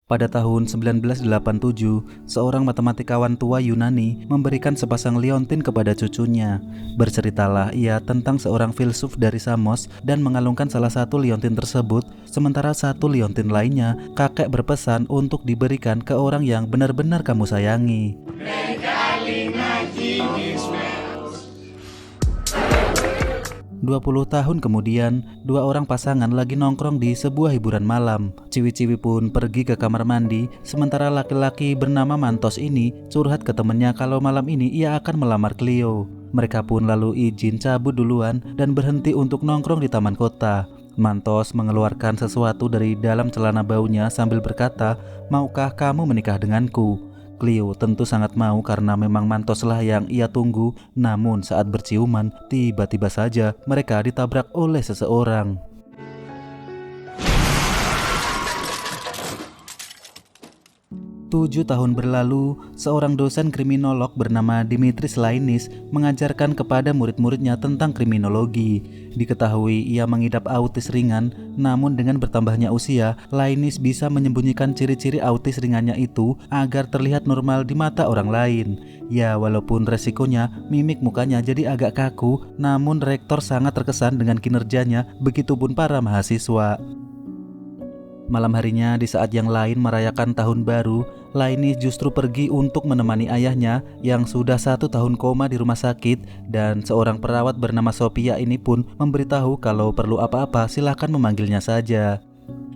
Pada tahun 1987, seorang matematikawan tua Yunani memberikan sepasang liontin kepada cucunya. Berceritalah ia tentang seorang filsuf dari Samos dan mengalungkan salah satu liontin tersebut, sementara satu liontin lainnya kakek berpesan untuk diberikan ke orang yang benar-benar kamu sayangi. 20 tahun kemudian, dua orang pasangan lagi nongkrong di sebuah hiburan malam. Ciwi-ciwi pun pergi ke kamar mandi, sementara laki-laki bernama Mantos ini curhat ke temennya kalau malam ini ia akan melamar Cleo. Mereka pun lalu izin cabut duluan dan berhenti untuk nongkrong di taman kota. Mantos mengeluarkan sesuatu dari dalam celana baunya sambil berkata, "Maukah kamu menikah denganku?" Cleo tentu sangat mau karena memang Mantoslah yang ia tunggu. Namun saat berciuman, tiba-tiba saja mereka ditabrak oleh seseorang. Tujuh tahun berlalu, seorang dosen kriminolog bernama Dimitris Lainis mengajarkan kepada murid-muridnya tentang kriminologi. Diketahui ia mengidap autis ringan, namun dengan bertambahnya usia, Lainis bisa menyembunyikan ciri-ciri autis ringannya itu agar terlihat normal di mata orang lain. Ya, walaupun resikonya mimik mukanya jadi agak kaku, namun rektor sangat terkesan dengan kinerjanya, begitupun para mahasiswa. Malam harinya di saat yang lain merayakan tahun baru, Lainis justru pergi untuk menemani ayahnya yang sudah 1 tahun koma di rumah sakit, dan seorang perawat bernama Sophia ini pun memberitahu kalau perlu apa-apa silahkan memanggilnya saja.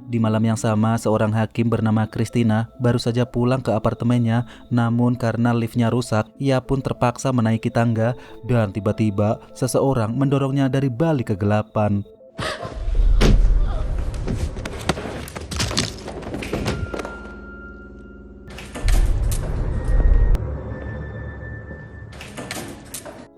Di malam yang sama, seorang hakim bernama Christina baru saja pulang ke apartemennya, namun karena liftnya rusak, ia pun terpaksa menaiki tangga dan tiba-tiba seseorang mendorongnya dari balik kegelapan.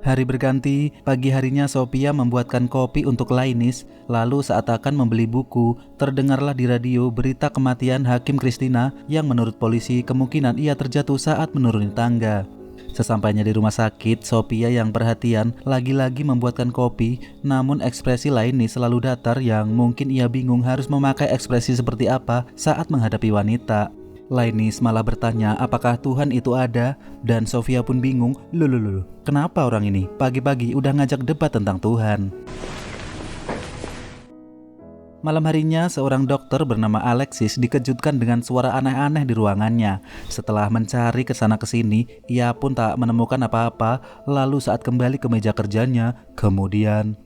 Hari berganti, pagi harinya Sophia membuatkan kopi untuk Lainis. Lalu saat akan membeli buku, terdengarlah di radio berita kematian Hakim Christina yang menurut polisi kemungkinan ia terjatuh saat menuruni tangga. Sesampainya di rumah sakit, Sophia yang perhatian lagi-lagi membuatkan kopi, namun ekspresi Lainis selalu datar yang mungkin ia bingung harus memakai ekspresi seperti apa saat menghadapi wanita. Lainis malah bertanya apakah Tuhan itu ada, dan Sophia pun bingung, Loh, kenapa orang ini pagi-pagi udah ngajak debat tentang Tuhan? Malam harinya seorang dokter bernama Alexis dikejutkan dengan suara aneh-aneh di ruangannya. Setelah mencari kesana kesini, ia pun tak menemukan apa-apa. Lalu saat kembali ke meja kerjanya, kemudian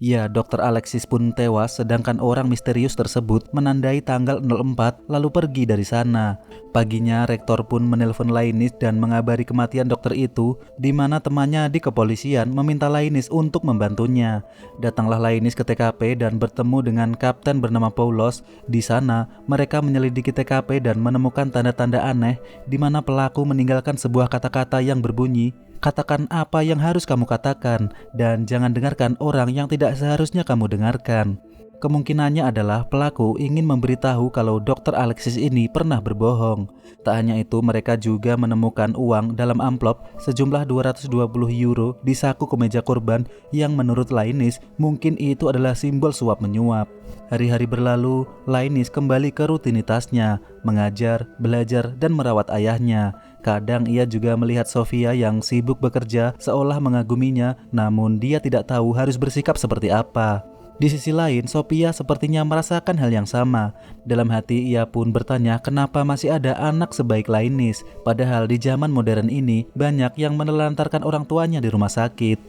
ya, Dr. Alexis pun tewas, sedangkan orang misterius tersebut menandai tanggal 04 lalu pergi dari sana. Paginya, rektor pun menelpon Lainis dan mengabari kematian dokter itu, di mana temannya di kepolisian meminta Lainis untuk membantunya. Datanglah Lainis ke TKP dan bertemu dengan kapten bernama Paulos. Di sana, mereka menyelidiki TKP dan menemukan tanda-tanda aneh, di mana pelaku meninggalkan sebuah kata-kata yang berbunyi, "Katakan apa yang harus kamu katakan, dan jangan dengarkan orang yang tidak seharusnya kamu dengarkan." Kemungkinannya adalah pelaku ingin memberitahu kalau Dr. Alexis ini pernah berbohong. Tak hanya itu, mereka juga menemukan uang dalam amplop sejumlah 220 euro di saku kemeja korban yang menurut Lainis mungkin itu adalah simbol suap menyuap. Hari-hari berlalu, Lainis kembali ke rutinitasnya, mengajar, belajar, dan merawat ayahnya. Kadang ia juga melihat Sophia yang sibuk bekerja seolah mengaguminya, namun dia tidak tahu harus bersikap seperti apa. Di sisi lain, Sophia sepertinya merasakan hal yang sama. Dalam hati ia pun bertanya kenapa masih ada anak sebaik Lainis, padahal di zaman modern ini banyak yang menelantarkan orang tuanya di rumah sakit.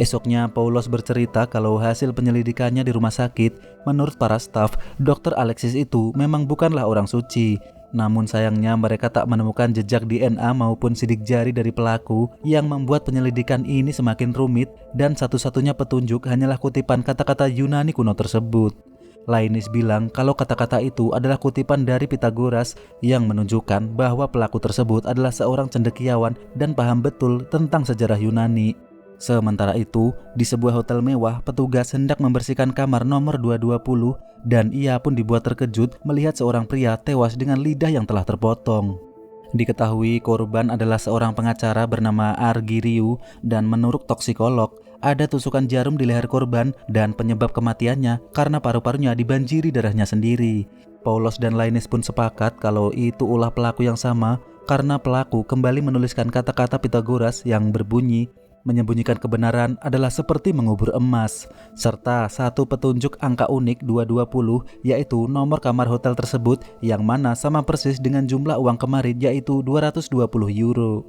Esoknya Paulos bercerita kalau hasil penyelidikannya di rumah sakit, menurut para staf, Dr. Alexis itu memang bukanlah orang suci. Namun sayangnya mereka tak menemukan jejak DNA maupun sidik jari dari pelaku yang membuat penyelidikan ini semakin rumit, dan satu-satunya petunjuk hanyalah kutipan kata-kata Yunani kuno tersebut. Lainis bilang kalau kata-kata itu adalah kutipan dari Pythagoras yang menunjukkan bahwa pelaku tersebut adalah seorang cendekiawan dan paham betul tentang sejarah Yunani. Sementara itu, di sebuah hotel mewah, petugas hendak membersihkan kamar nomor 220 dan ia pun dibuat terkejut melihat seorang pria tewas dengan lidah yang telah terpotong. Diketahui korban adalah seorang pengacara bernama Argiriu dan menurut toksikolog, ada tusukan jarum di leher korban dan penyebab kematiannya karena paru-parunya dibanjiri darahnya sendiri. Paulos dan Lainnis pun sepakat kalau itu ulah pelaku yang sama karena pelaku kembali menuliskan kata-kata Pythagoras yang berbunyi, menyembunyikan kebenaran adalah seperti mengubur emas, serta satu petunjuk angka unik 220, yaitu nomor kamar hotel tersebut yang mana sama persis dengan jumlah uang kemarin, yaitu 220 euro.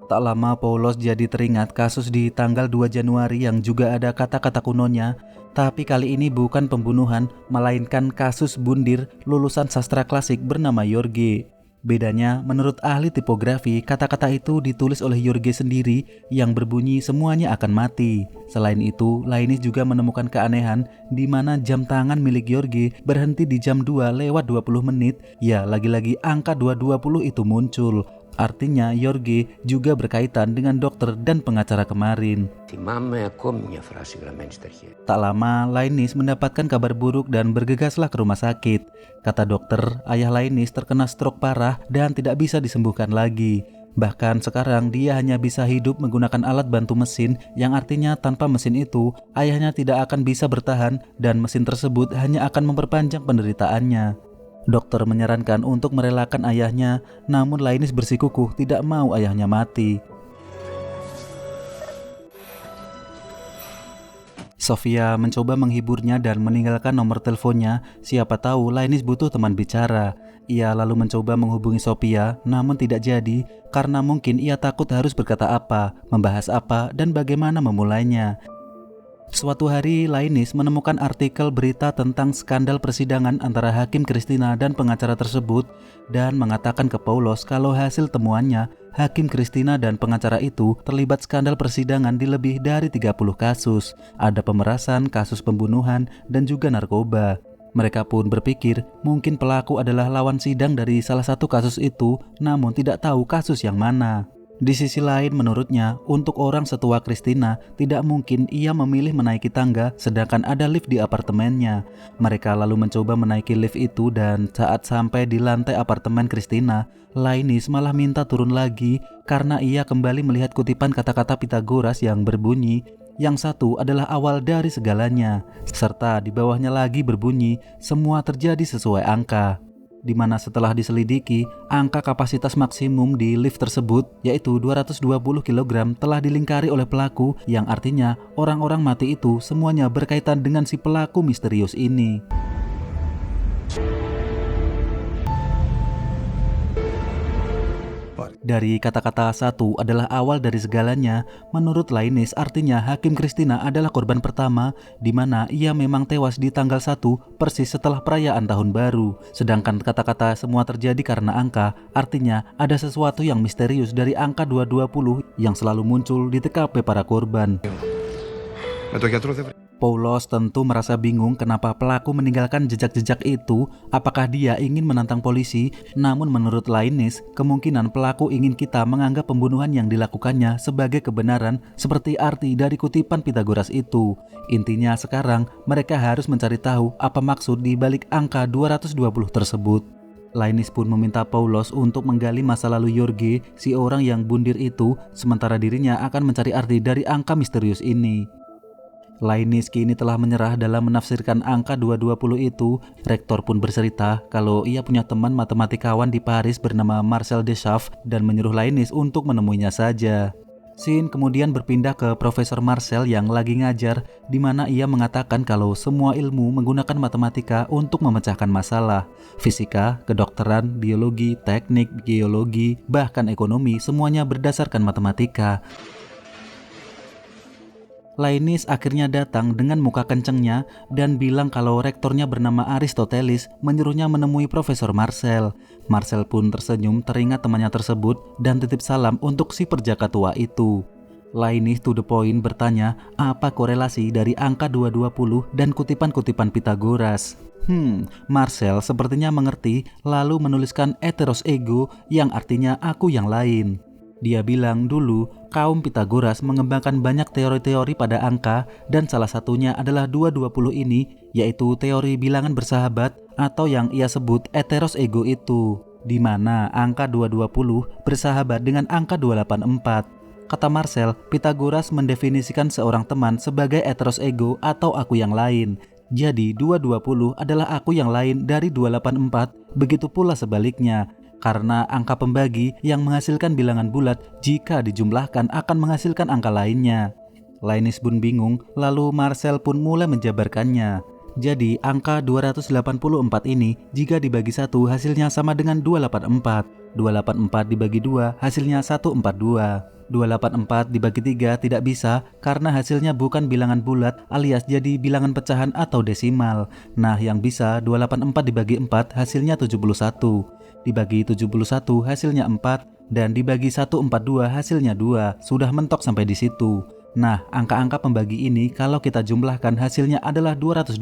Tak lama Paulos jadi teringat kasus di tanggal 2 Januari yang juga ada kata-kata kunonya, tapi kali ini bukan pembunuhan, melainkan kasus bundir lulusan sastra klasik bernama Yorge. Bedanya, menurut ahli tipografi, kata-kata itu ditulis oleh Yorge sendiri yang berbunyi semuanya akan mati. Selain itu, Lainnis juga menemukan keanehan di mana jam tangan milik Yorge berhenti di jam 2 lewat 20 menit. Ya, lagi-lagi angka 220 itu muncul. Artinya Yorge juga berkaitan dengan dokter dan pengacara kemarin. Tak lama, Lainnis mendapatkan kabar buruk dan bergegaslah ke rumah sakit. Kata dokter, ayah Lainnis terkena stroke parah dan tidak bisa disembuhkan lagi. Bahkan sekarang dia hanya bisa hidup menggunakan alat bantu mesin, yang artinya tanpa mesin itu, ayahnya tidak akan bisa bertahan dan mesin tersebut hanya akan memperpanjang penderitaannya. Dokter menyarankan untuk merelakan ayahnya, namun Lainnis bersikukuh tidak mau ayahnya mati. Sofia mencoba menghiburnya dan meninggalkan nomor teleponnya, siapa tahu Lainnis butuh teman bicara. Ia lalu mencoba menghubungi Sofia, namun tidak jadi karena mungkin ia takut harus berkata apa, membahas apa, dan bagaimana memulainya. Suatu hari, Lainnis menemukan artikel berita tentang skandal persidangan antara Hakim Christina dan pengacara tersebut dan mengatakan ke Paulos kalau hasil temuannya, Hakim Christina dan pengacara itu terlibat skandal persidangan di lebih dari 30 kasus. Ada pemerasan, kasus pembunuhan, dan juga narkoba. Mereka pun berpikir mungkin pelaku adalah lawan sidang dari salah satu kasus itu, namun tidak tahu kasus yang mana. Di sisi lain, menurutnya, untuk orang setua Christina, tidak mungkin ia memilih menaiki tangga sedangkan ada lift di apartemennya. Mereka lalu mencoba menaiki lift itu dan saat sampai di lantai apartemen Christina, Lainnis malah minta turun lagi karena ia kembali melihat kutipan kata-kata Pythagoras yang berbunyi, yang satu adalah awal dari segalanya, serta di bawahnya lagi berbunyi, semua terjadi sesuai angka. Di mana setelah diselidiki, angka kapasitas maksimum di lift tersebut yaitu 220 kg telah dilingkari oleh pelaku, yang artinya orang-orang mati itu semuanya berkaitan dengan si pelaku misterius ini. Dari kata-kata satu adalah awal dari segalanya, menurut Lainnis artinya Hakim Christina adalah korban pertama di mana ia memang tewas di tanggal 1 persis setelah perayaan tahun baru. Sedangkan kata-kata semua terjadi karena angka, artinya ada sesuatu yang misterius dari angka 220 yang selalu muncul di TKP para korban. Paulos tentu merasa bingung kenapa pelaku meninggalkan jejak-jejak itu, apakah dia ingin menantang polisi, namun menurut Lainnis, kemungkinan pelaku ingin kita menganggap pembunuhan yang dilakukannya sebagai kebenaran seperti arti dari kutipan Pythagoras itu. Intinya sekarang mereka harus mencari tahu apa maksud di balik angka 220 tersebut. Lainnis pun meminta Paulos untuk menggali masa lalu Yorge, si orang yang bundir itu, sementara dirinya akan mencari arti dari angka misterius ini. Lainnis kini telah menyerah dalam menafsirkan angka 220 itu. Rektor pun bercerita kalau ia punya teman matematikawan di Paris bernama Marcel Deschamps dan menyuruh Lainnis untuk menemuinya saja. Scene kemudian berpindah ke Profesor Marcel yang lagi ngajar, di mana ia mengatakan kalau semua ilmu menggunakan matematika untuk memecahkan masalah. Fisika, kedokteran, biologi, teknik, geologi, bahkan ekonomi, semuanya berdasarkan matematika. Lainnis akhirnya datang dengan muka kencengnya dan bilang kalau rektornya bernama Aristoteles menyuruhnya menemui Profesor Marcel. Marcel pun tersenyum teringat temannya tersebut dan titip salam untuk si perjaka tua itu. Lainnis to the point bertanya apa korelasi dari angka 220 dan kutipan-kutipan Pythagoras. Marcel sepertinya mengerti lalu menuliskan heteros ego yang artinya aku yang lain. Dia bilang dulu kaum Pythagoras mengembangkan banyak teori-teori pada angka dan salah satunya adalah 220 ini, yaitu teori bilangan bersahabat atau yang ia sebut heteros ego itu, di mana angka 220 bersahabat dengan angka 284. Kata Marcel, Pythagoras mendefinisikan seorang teman sebagai eteros ego atau aku yang lain. Jadi 220 adalah aku yang lain dari 284, begitu pula sebaliknya. Karena angka pembagi yang menghasilkan bilangan bulat jika dijumlahkan akan menghasilkan angka lainnya. Linus pun bingung, lalu Marcel pun mulai menjabarkannya. Jadi angka 284 ini jika dibagi 1 hasilnya sama dengan 284. 284 dibagi 2 hasilnya 142. 284 dibagi 3 tidak bisa karena hasilnya bukan bilangan bulat alias jadi bilangan pecahan atau desimal. Nah yang bisa 284 dibagi 4 hasilnya 71. Dibagi 71 hasilnya 4 dan dibagi 142 hasilnya 2. Sudah mentok sampai di situ. Nah, angka-angka pembagi ini kalau kita jumlahkan hasilnya adalah 220.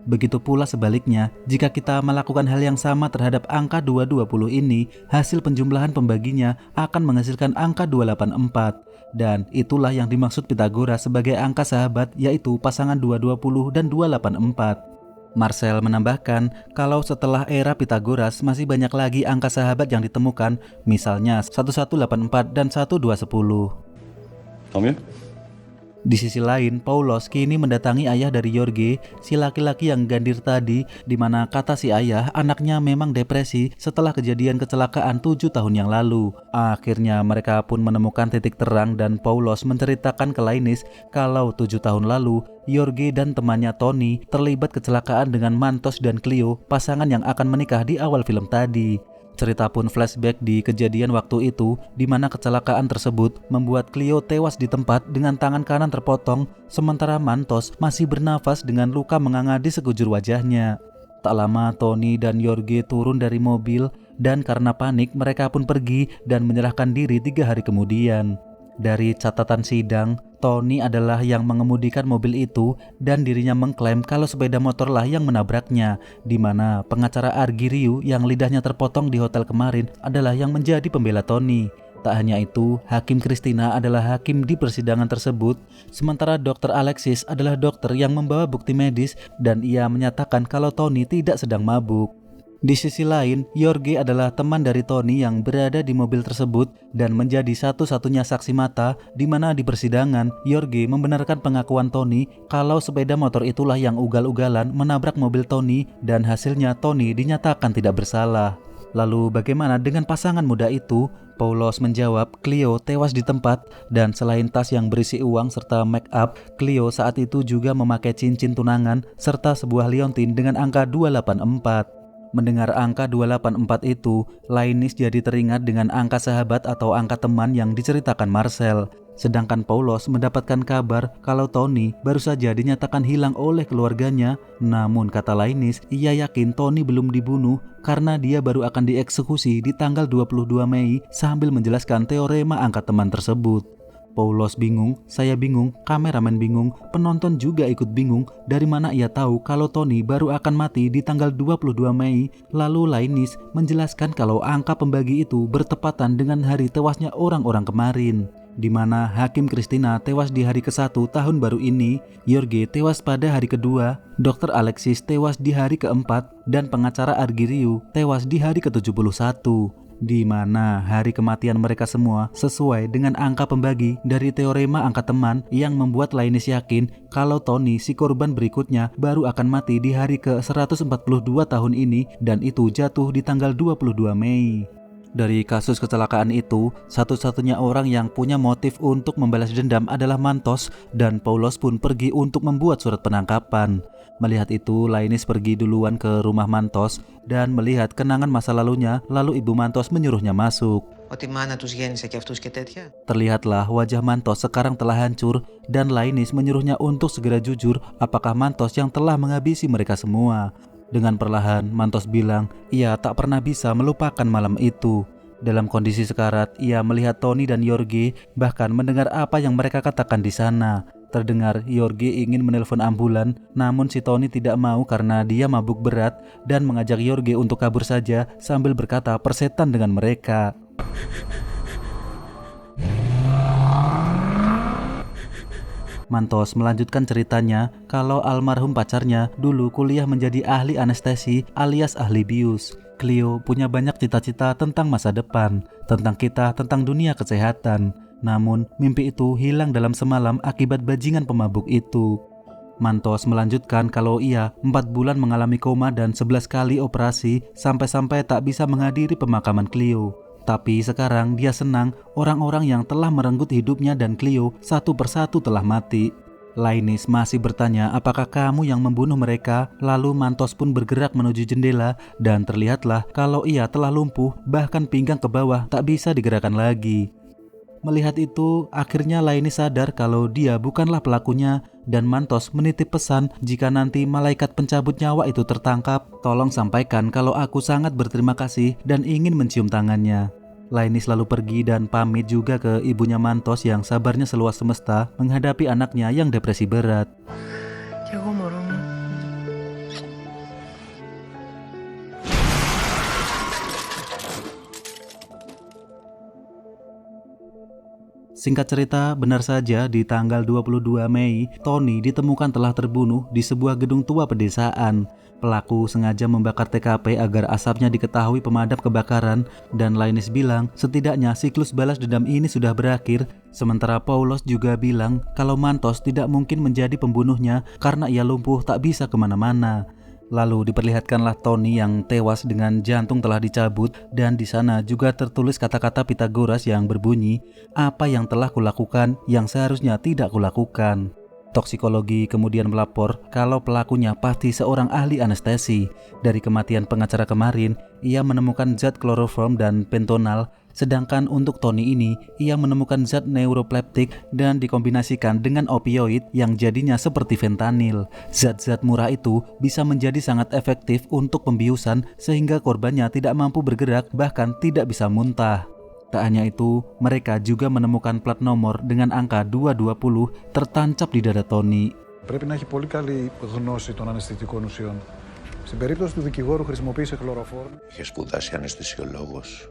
Begitu pula sebaliknya, jika kita melakukan hal yang sama terhadap angka 220 ini, hasil penjumlahan pembaginya akan menghasilkan angka 284. Dan itulah yang dimaksud Pythagoras sebagai angka sahabat, yaitu pasangan 220 dan 284. Marcel menambahkan kalau setelah era Pythagoras masih banyak lagi angka sahabat yang ditemukan, misalnya 1184 dan 1210. Tant mieux. Di sisi lain, Paulos kini mendatangi ayah dari Jorge, si laki-laki yang gandir tadi, di mana kata si ayah anaknya memang depresi setelah kejadian kecelakaan 7 tahun yang lalu. Akhirnya mereka pun menemukan titik terang dan Paulos menceritakan ke Linus kalau 7 tahun lalu Jorge dan temannya Tony terlibat kecelakaan dengan Mantos dan Cleo, pasangan yang akan menikah di awal film tadi. Cerita pun flashback di kejadian waktu itu di mana kecelakaan tersebut membuat Cleo tewas di tempat dengan tangan kanan terpotong, sementara Mantos masih bernafas dengan luka menganga di sekujur wajahnya. Tak lama Tony dan Jorge turun dari mobil dan karena panik mereka pun pergi dan menyerahkan diri 3 hari kemudian. Dari catatan sidang, Tony adalah yang mengemudikan mobil itu dan dirinya mengklaim kalau sepeda motorlah yang menabraknya, di mana pengacara Argiriu yang lidahnya terpotong di hotel kemarin adalah yang menjadi pembela Tony. Tak hanya itu, Hakim Christina adalah hakim di persidangan tersebut, sementara Dr. Alexis adalah dokter yang membawa bukti medis dan ia menyatakan kalau Tony tidak sedang mabuk. Di sisi lain, Jorge adalah teman dari Tony yang berada di mobil tersebut dan menjadi satu-satunya saksi mata di mana di persidangan Jorge membenarkan pengakuan Tony kalau sepeda motor itulah yang ugal-ugalan menabrak mobil Tony dan hasilnya Tony dinyatakan tidak bersalah. Lalu bagaimana dengan pasangan muda itu? Paulos menjawab Cleo tewas di tempat dan selain tas yang berisi uang serta make up, Cleo saat itu juga memakai cincin tunangan serta sebuah liontin dengan angka 284. Mendengar angka 284 itu, Linus jadi teringat dengan angka sahabat atau angka teman yang diceritakan Marcel. Sedangkan Paulos mendapatkan kabar kalau Tony baru saja dinyatakan hilang oleh keluarganya. Namun kata Linus, ia yakin Tony belum dibunuh karena dia baru akan dieksekusi di tanggal 22 Mei sambil menjelaskan teorema angka teman tersebut. Paulos bingung, saya bingung, kameramen bingung, penonton juga ikut bingung dari mana ia tahu kalau Tony baru akan mati di tanggal 22 Mei. Lalu Linus menjelaskan kalau angka pembagi itu bertepatan dengan hari tewasnya orang-orang kemarin, di mana Hakim Christina tewas di hari ke-1 tahun baru ini, Jorge tewas pada hari kedua, Dr. Alexis tewas di hari ke-4, dan pengacara Argiriu tewas di hari ke-71. Di mana hari kematian mereka semua sesuai dengan angka pembagi dari teorema angka teman yang membuat Linus yakin kalau Tony si korban berikutnya baru akan mati di hari ke-142 tahun ini dan itu jatuh di tanggal 22 Mei. Dari kasus kecelakaan itu, satu-satunya orang yang punya motif untuk membalas dendam adalah Mantos dan Paulos pun pergi untuk membuat surat penangkapan. Melihat itu, Linus pergi duluan ke rumah Mantos dan melihat kenangan masa lalunya, lalu ibu Mantos menyuruhnya masuk. Terlihatlah wajah Mantos sekarang telah hancur dan Linus menyuruhnya untuk segera jujur apakah Mantos yang telah menghabisi mereka semua. Dengan perlahan, Mantos bilang ia tak pernah bisa melupakan malam itu. Dalam kondisi sekarat, ia melihat Tony dan Jorge, bahkan mendengar apa yang mereka katakan di sana. Terdengar Jorge ingin menelpon ambulan, namun si Tony tidak mau karena dia mabuk berat dan mengajak Jorge untuk kabur saja sambil berkata persetan dengan mereka. Mantos melanjutkan ceritanya kalau almarhum pacarnya dulu kuliah menjadi ahli anestesi alias ahli bius. Cleo punya banyak cita-cita tentang masa depan, tentang kita, tentang dunia kesehatan. Namun, mimpi itu hilang dalam semalam akibat bajingan pemabuk itu. Mantos melanjutkan kalau ia 4 bulan mengalami koma dan 11 kali operasi sampai-sampai tak bisa menghadiri pemakaman Cleo. Tapi sekarang dia senang orang-orang yang telah merenggut hidupnya dan Cleo satu persatu telah mati. Lainis masih bertanya apakah kamu yang membunuh mereka, lalu Mantos pun bergerak menuju jendela dan terlihatlah kalau ia telah lumpuh, bahkan pinggang ke bawah tak bisa digerakkan lagi. Melihat itu, akhirnya Lainis sadar kalau dia bukanlah pelakunya dan Mantos menitip pesan jika nanti malaikat pencabut nyawa itu tertangkap, tolong sampaikan kalau aku sangat berterima kasih dan ingin mencium tangannya. Lainis lalu pergi dan pamit juga ke ibunya Mantos yang sabarnya seluas semesta menghadapi anaknya yang depresi berat. Singkat cerita, benar saja di tanggal 22 Mei, Tony ditemukan telah terbunuh di sebuah gedung tua pedesaan. Pelaku sengaja membakar TKP agar asapnya diketahui pemadam kebakaran dan Lainis bilang setidaknya siklus balas dendam ini sudah berakhir. Sementara Paulos juga bilang kalau Mantos tidak mungkin menjadi pembunuhnya karena ia lumpuh tak bisa kemana-mana. Lalu diperlihatkanlah Tony yang tewas dengan jantung telah dicabut dan di sana juga tertulis kata-kata Pythagoras yang berbunyi, apa yang telah kulakukan yang seharusnya tidak kulakukan. Toksikologi kemudian melapor kalau pelakunya pasti seorang ahli anestesi. Dari kematian pengacara kemarin, ia menemukan zat kloroform dan pentonal, sedangkan untuk Tony ini, ia menemukan zat neuropleptik dan dikombinasikan dengan opioid yang jadinya seperti fentanyl. Zat-zat murah itu bisa menjadi sangat efektif untuk pembiusan sehingga korbannya tidak mampu bergerak bahkan tidak bisa muntah. Tak hanya itu, mereka juga menemukan plat nomor dengan angka 220 tertancap di dada Tony. Πρέπει να έχει πολύ καλή γνώση των αναισθητικών ουσιών. Στην περίπτωση του δικηγόρου χρησιμοποίησε χλωροφόρμ. Είχε σπουδάσει αναισθησιολόγος.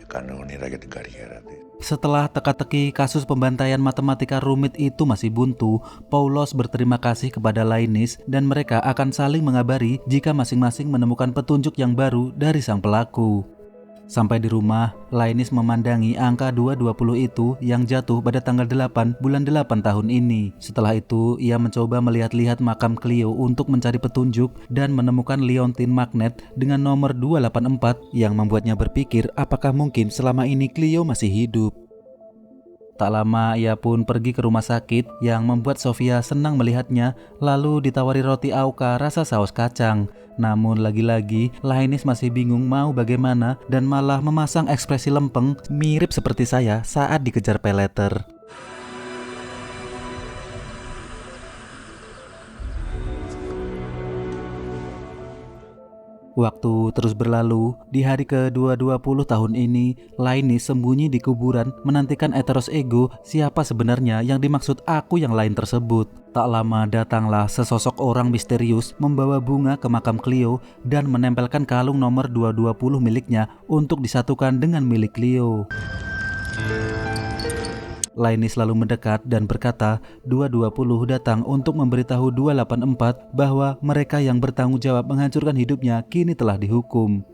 Έκανε όνειρα για την καριέρα της. Setelah teka-teki kasus pembantaian matematika rumit itu masih buntu, Paulos berterima kasih kepada Lainis dan mereka akan saling mengabari jika masing-masing menemukan petunjuk yang baru dari sang pelaku. Sampai di rumah, Lainis memandangi angka 220 itu yang jatuh pada tanggal 8 bulan 8 tahun ini. Setelah itu, ia mencoba melihat-lihat makam Cleo untuk mencari petunjuk dan menemukan liontin magnet dengan nomor 284 yang membuatnya berpikir apakah mungkin selama ini Cleo masih hidup. Tak lama ia pun pergi ke rumah sakit yang membuat Sofia senang melihatnya, lalu ditawari roti auka rasa saus kacang. Namun lagi-lagi Lainis masih bingung mau bagaimana dan malah memasang ekspresi lempeng mirip seperti saya saat dikejar peleter. Waktu terus berlalu, di hari ke-220 tahun ini, Lainis sembunyi di kuburan menantikan Eteros Ego siapa sebenarnya yang dimaksud aku yang lain tersebut. Tak lama datanglah sesosok orang misterius membawa bunga ke makam Cleo dan menempelkan kalung nomor 220 miliknya untuk disatukan dengan milik Cleo. Lainis lalu mendekat dan berkata 220 datang untuk memberitahu 284 bahwa mereka yang bertanggung jawab menghancurkan hidupnya kini telah dihukum.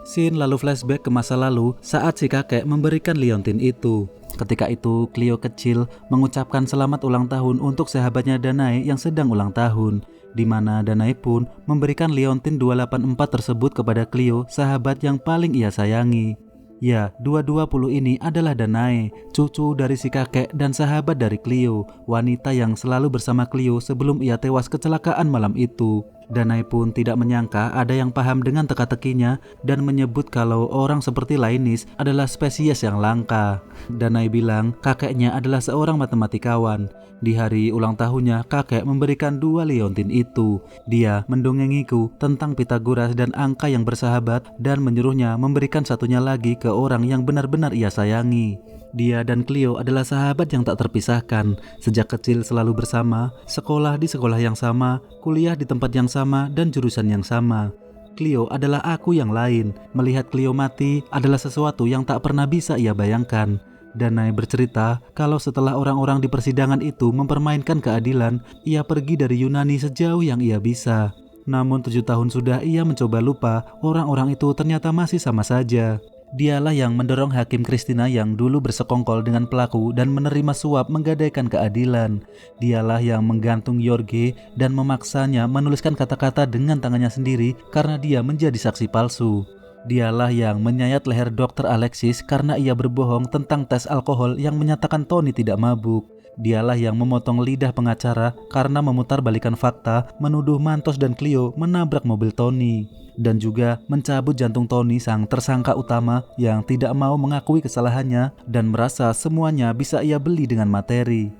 Scene lalu flashback ke masa lalu saat si kakek memberikan liontin itu. Ketika itu Cleo kecil mengucapkan selamat ulang tahun untuk sahabatnya Danae yang sedang ulang tahun, di mana Danae pun memberikan liontin 284 tersebut kepada Cleo, sahabat yang paling ia sayangi. Ya, 220 ini adalah Danae, cucu dari si kakek dan sahabat dari Cleo, wanita yang selalu bersama Cleo sebelum ia tewas kecelakaan malam itu. Danae pun tidak menyangka ada yang paham dengan teka-tekinya dan menyebut kalau orang seperti Lainis adalah spesies yang langka. Danae bilang kakeknya adalah seorang matematikawan. Di hari ulang tahunnya, kakek memberikan 2 liontin itu. Dia mendongengiku tentang Pythagoras dan angka yang bersahabat dan menyuruhnya memberikan satunya lagi ke orang yang benar-benar ia sayangi. Dia dan Cleo adalah sahabat yang tak terpisahkan. Sejak kecil selalu bersama, sekolah di sekolah yang sama, kuliah di tempat yang sama, dan jurusan yang sama. Cleo adalah aku yang lain. Melihat Cleo mati adalah sesuatu yang tak pernah bisa ia bayangkan. Danae bercerita kalau setelah orang-orang di persidangan itu mempermainkan keadilan, ia pergi dari Yunani sejauh yang ia bisa. Namun 7 tahun sudah ia mencoba lupa, orang-orang itu ternyata masih sama saja. Dialah yang mendorong Hakim Christina yang dulu bersekongkol dengan pelaku dan menerima suap menggadaikan keadilan. Dialah yang menggantung Jorge dan memaksanya menuliskan kata-kata dengan tangannya sendiri karena dia menjadi saksi palsu. Dialah yang menyayat leher Dr. Alexis karena ia berbohong tentang tes alkohol yang menyatakan Tony tidak mabuk. Dialah yang memotong lidah pengacara karena memutarbalikan fakta menuduh Mantos dan Cleo menabrak mobil Tony. Dan juga mencabut jantung Tony, sang tersangka utama yang tidak mau mengakui kesalahannya dan merasa semuanya bisa ia beli dengan materi.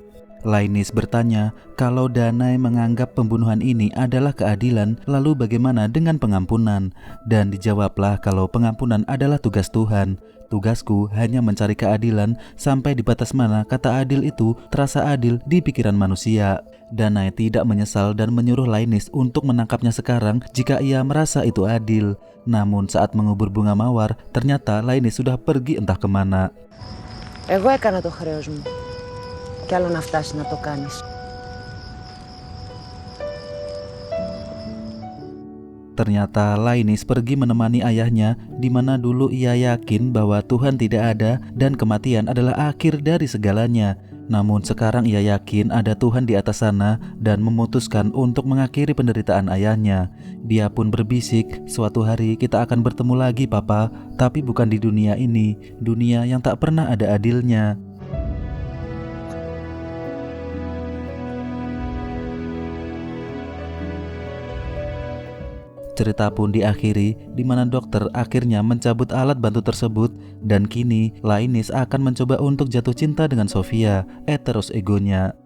Lainis bertanya, kalau Danai menganggap pembunuhan ini adalah keadilan, lalu bagaimana dengan pengampunan? Dan dijawablah kalau pengampunan adalah tugas Tuhan. Tugasku hanya mencari keadilan sampai di batas mana kata adil itu terasa adil di pikiran manusia. Danai tidak menyesal dan menyuruh Lainis untuk menangkapnya sekarang jika ia merasa itu adil. Namun saat mengubur bunga mawar, ternyata Lainis sudah pergi entah kemana. Εγώ έκανα το χρέος μου. Κι άλλο να φτάσει να το κάνεις. Ternyata Lainis pergi menemani ayahnya, di mana dulu ia yakin bahwa Tuhan tidak ada dan kematian adalah akhir dari segalanya. Namun sekarang ia yakin ada Tuhan di atas sana dan memutuskan untuk mengakhiri penderitaan ayahnya. Dia pun berbisik, suatu hari kita akan bertemu lagi Papa, tapi bukan di dunia ini, dunia yang tak pernah ada adilnya. Cerita pun diakhiri di mana dokter akhirnya mencabut alat bantu tersebut dan kini Lainis akan mencoba untuk jatuh cinta dengan Sofia, terus egonya.